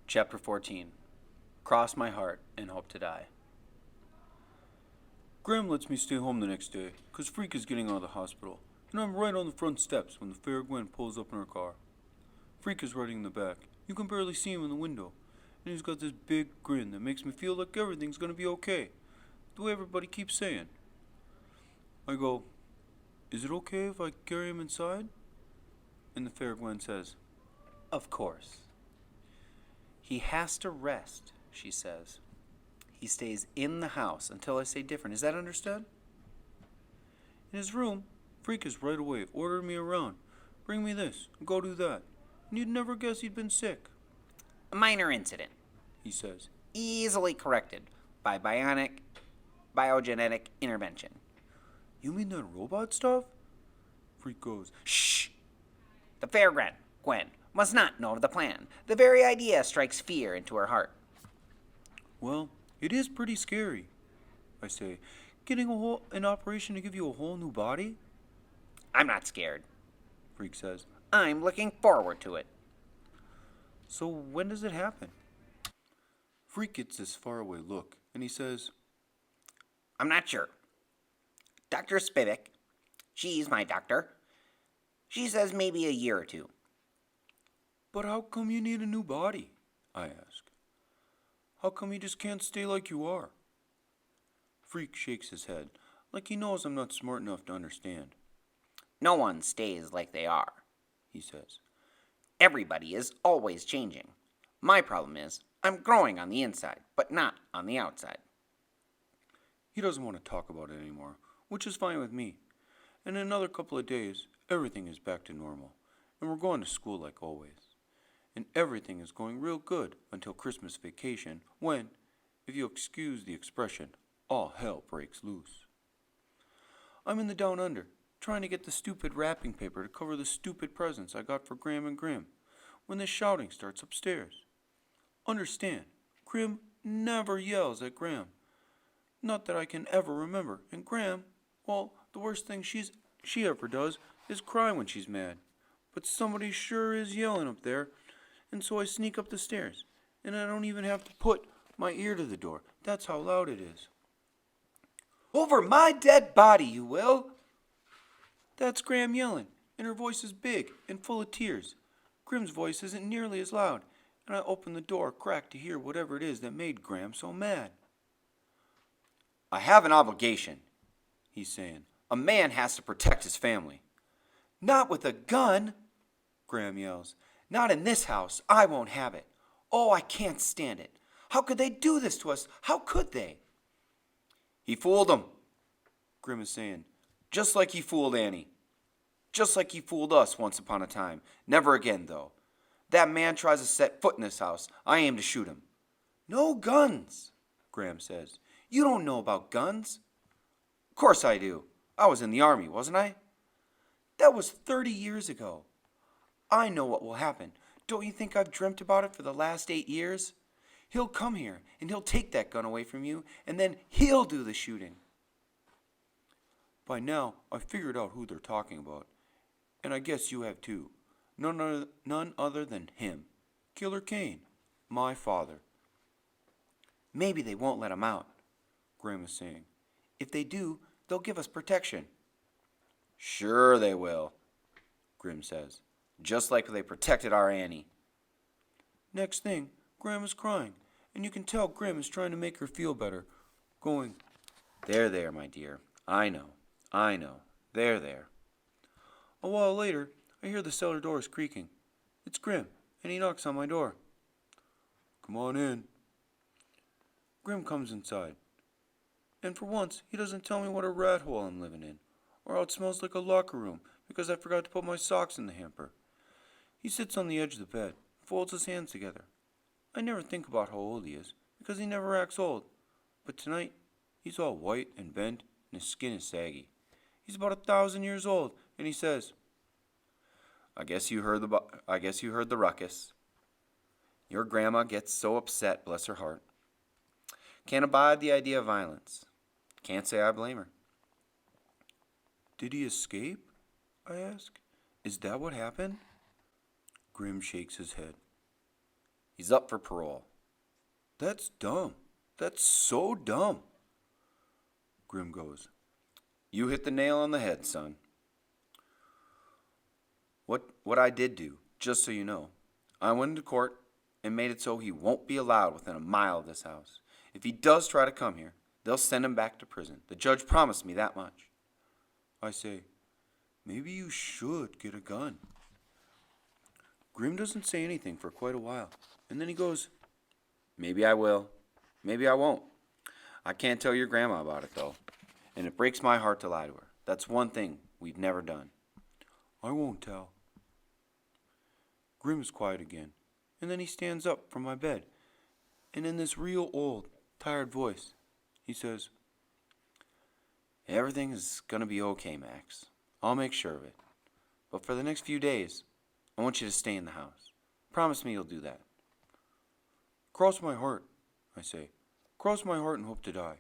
Chapter 14. Cross my heart and hope to die. Graham lets me stay home the next day, 'cause Freak is getting out of the hospital, and I'm right on the front steps when the fair Gwen pulls up in her car. Freak is riding in the back. You can barely see him in the window, and he's got this big grin that makes me feel like everything's gonna be okay, the way everybody keeps saying. I go, "Is it okay if I carry him inside?" And the fair Gwen says, "Of course." "He has to rest," she says. "He stays in the house until I say different. Is that understood?" In his room, Freak is right away ordering me around. "Bring me this, and go do that. And you'd never guess he'd been sick." "A minor incident," he says. "Easily corrected by biogenetic intervention." "You mean that robot stuff?" Freak goes, "Shh! The fair Gwen must not know of the plan. The very idea strikes fear into her heart." "Well, it is pretty scary," I say. "Getting an operation to give you a whole new body?" "I'm not scared," Freak says. "I'm looking forward to it." "So when does it happen?" Freak gets this faraway look, and he says, "I'm not sure. Dr. Spivak, she's my doctor. She says maybe a year or two." "But how come you need a new body?" I ask. "How come you just can't stay like you are?" Freak shakes his head, like he knows I'm not smart enough to understand. "No one stays like they are," he says. "Everybody is always changing. My problem is, I'm growing on the inside, but not on the outside." He doesn't want to talk about it anymore, which is fine with me. And in another couple of days, everything is back to normal, and we're going to school like always. And everything is going real good until Christmas vacation, when, if you'll excuse the expression, all hell breaks loose. I'm in the down under, trying to get the stupid wrapping paper to cover the stupid presents I got for Graham and Grim, when this shouting starts upstairs. Understand, Grim never yells at Graham. Not that I can ever remember. And Graham, well, the worst thing she ever does is cry when she's mad. But somebody sure is yelling up there, and so I sneak up the stairs, and I don't even have to put my ear to the door. That's how loud it is. "Over my dead body, you will!" That's Graham yelling, and her voice is big and full of tears. Grim's voice isn't nearly as loud, and I open the door a crack to hear whatever it is that made Graham so mad. "I have an obligation," he's saying. "A man has to protect his family." "Not with a gun," Graham yells. "Not in this house. I won't have it. Oh, I can't stand it. How could they do this to us? How could they?" "He fooled them," Grim is saying. "Just like he fooled Annie. Just like he fooled us once upon a time. Never again, though. That man tries to set foot in this house, I aim to shoot him." "No guns," Graham says. "You don't know about guns." "Of course I do. I was in the army, wasn't I?" "That was 30 years ago. I know what will happen. Don't you think I've dreamt about it for the last 8 years? He'll come here, and he'll take that gun away from you, and then he'll do the shooting." By now, I've figured out who they're talking about, and I guess you have too. None other than him, Killer Kane, my father. "Maybe they won't let him out," Graham is saying. "If they do, they'll give us protection." "Sure they will," Grim says. "Just like they protected our Annie." Next thing, Graham is crying, and you can tell Grim is trying to make her feel better, going, There, my dear. I know. There. A while later, I hear the cellar doors creaking. It's Grim, and he knocks on my door. "Come on in." Grim comes inside, and for once, he doesn't tell me what a rat hole I'm living in, or how it smells like a locker room because I forgot to put my socks in the hamper. He sits on the edge of the bed, folds his hands together. I never think about how old he is, because he never acts old. But tonight, he's all white and bent, and his skin is saggy. He's about 1,000 years old, and he says, I guess you heard the ruckus. Your grandma gets so upset, bless her heart. Can't abide the idea of violence. Can't say I blame her." "Did he escape?" I ask. "Is that what happened?" Grim shakes his head. He's up for parole. That's dumb. That's so dumb. Grim goes, You hit the nail on the head, son. What I did do, just so you know, I went into court and made it so he won't be allowed within a mile of this house. If he does try to come here, they'll send him back to prison. The judge promised me that much. I say, maybe you should get a gun. Grim doesn't say anything for quite a while, and then he goes, Maybe I will. Maybe I won't. I can't tell your grandma about it, though. And it breaks my heart to lie to her. That's one thing we've never done. I won't tell. Grim is quiet again, and then he stands up from my bed, and in this real old, tired voice, he says, Everything is going to be okay, Max. I'll make sure of it. But for the next few days, I want you to stay in the house. Promise me you'll do that. Cross my heart, I say. Cross my heart and hope to die.